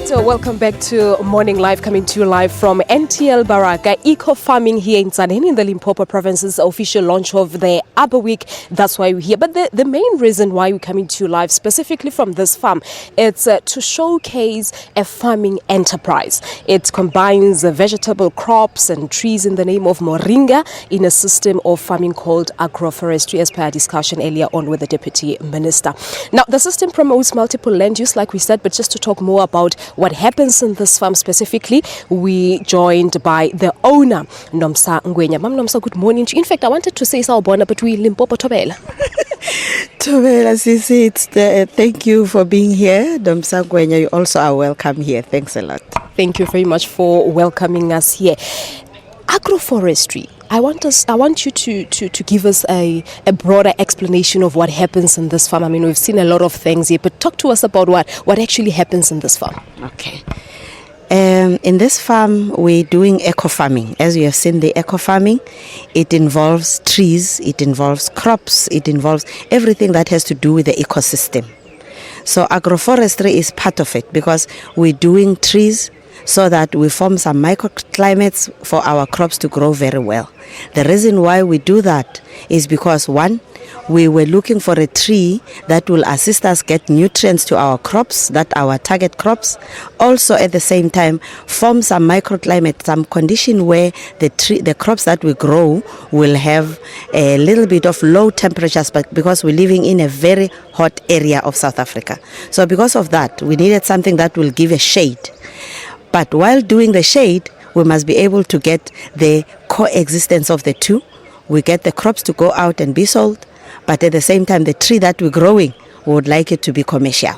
So welcome back to Morning Live, coming to you live from NTL Baraka. Eco-farming here in Tzaneen in the Limpopo province's official launch of the Arbor Week. That's why we're here. But the main reason why we're coming to you live specifically from this farm, it's to showcase a farming enterprise. It combines vegetable crops and trees in the name of Moringa in a system of farming called Agroforestry, as per our discussion earlier on with the Deputy Minister. Now, the system promotes multiple land use, like we said, but just to talk more about what happens in this farm specifically, we joined by the owner, Nomsa Ngwenya. Ma'am Nomsa, good morning to you. In fact, I wanted to say Sawubona, but we Limpopo Thobela. Thobela Sisi, thank you for being here. Nomsa Ngwenya, you also are welcome here. Thanks a lot. Thank you very much for welcoming us here. Agroforestry. I want you to give us a broader explanation of what happens in this farm. I mean, we've seen a lot of things here, but talk to us about what actually happens in this farm. Okay. In this farm, we're doing eco-farming. As you have seen, the eco-farming, it involves trees, it involves crops, it involves everything that has to do with the ecosystem. So agroforestry is part of it because we're doing trees so that we form some microclimates for our crops to grow very well. The reason why we do that is because, one, we were looking for a tree that will assist us get nutrients to our crops, that our target crops. Also, at the same time, form some microclimate, some condition where the crops that we grow will have a little bit of low temperatures, but because we're living in a very hot area of South Africa. So because of that, we needed something that will give a shade. But while doing the shade, we must be able to get the coexistence of the two. We get the crops to go out and be sold, but at the same time, the tree that we're growing, we would like it to be commercial.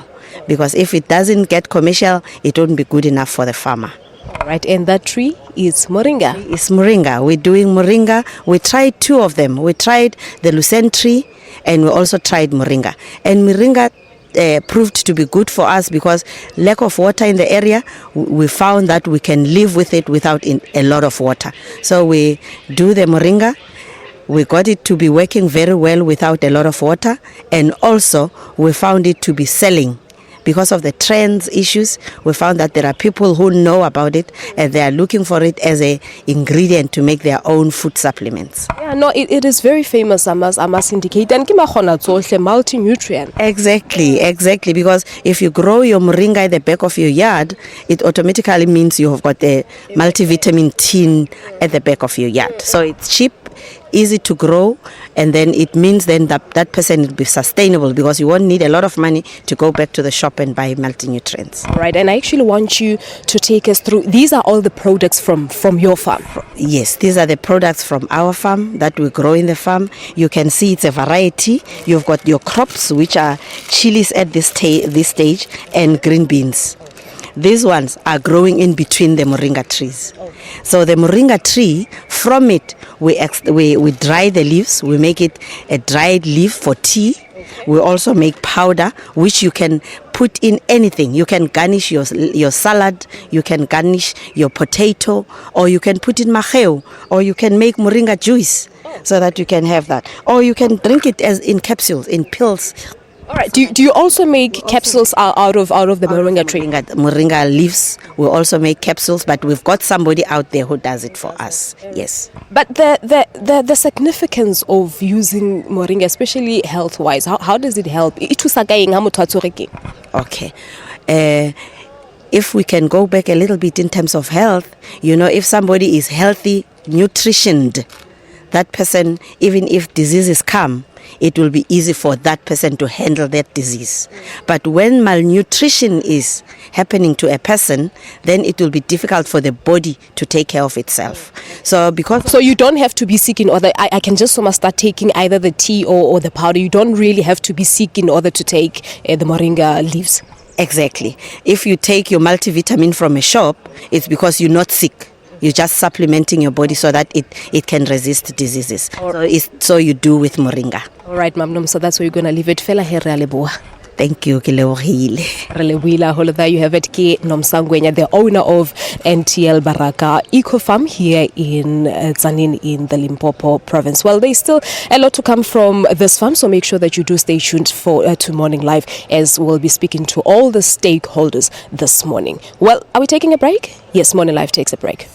Because if it doesn't get commercial, it won't be good enough for the farmer. All right, and that tree is Moringa. It's Moringa. We're doing Moringa. We tried two of them. We tried the Lucerne tree, and we also tried Moringa. And Moringa proved to be good for us because lack of water in the area, we found that we can live with it without a lot of water. So we do the Moringa. We got it to be working very well without a lot of water, and also we found it to be selling. Because of the trends issues, we found that there are people who know about it and they are looking for it as an ingredient to make their own food supplements. Yeah, no, it is very famous, I must indicate. And multi-nutrient. Exactly. Because if you grow your moringa at the back of your yard, it automatically means you have got the multivitamin tin at the back of your yard. So it's cheap, easy to grow, and then it means then that person will be sustainable because you won't need a lot of money to go back to the shop and buy multi-nutrients. Right, and I actually want you to take us through, these are all the products from your farm? Yes, these are the products from our farm that we grow in the farm. You can see it's a variety. You've got your crops, which are chilies at this stage, and green beans. These ones are growing in between the moringa trees. So the moringa tree, from it, we dry the leaves. We make it a dried leaf for tea. We also make powder, which you can put in anything. You can garnish your salad, you can garnish your potato, or you can put in maheu, or you can make moringa juice so that you can have that. Or you can drink it as in capsules, in pills. All right. Do you also make capsules out of the moringa tree? Moringa leaves. We also make capsules, but we've got somebody out there who does it for us. Yes. But the significance of using moringa, especially health-wise, how does it help? Okay. If we can go back a little bit in terms of health, if somebody is healthy, nutritioned, that person, even if diseases come, it will be easy for that person to handle that disease. But when malnutrition is happening to a person, then it will be difficult for the body to take care of itself. So you don't have to be sick in order, I can just start taking either the tea or the powder. You don't really have to be sick in order to take the moringa leaves. Exactly. If you take your multivitamin from a shop, it's because you're not sick. You're just supplementing your body so that it can resist diseases. So you do with moringa. All right, Ma'am Nomsa, so that's where you're going to leave it. Fela here, Thank you, ke lebohile. Relewila holo, there you have it, ke Nomsa Ngwenya, the owner of NTL Baraka Eco Farm here in Tzaneen in the Limpopo province. Well, there's still a lot to come from this farm, so make sure that you do stay tuned for to Morning Live, as we'll be speaking to all the stakeholders this morning. Well, are we taking a break? Yes, Morning Live takes a break.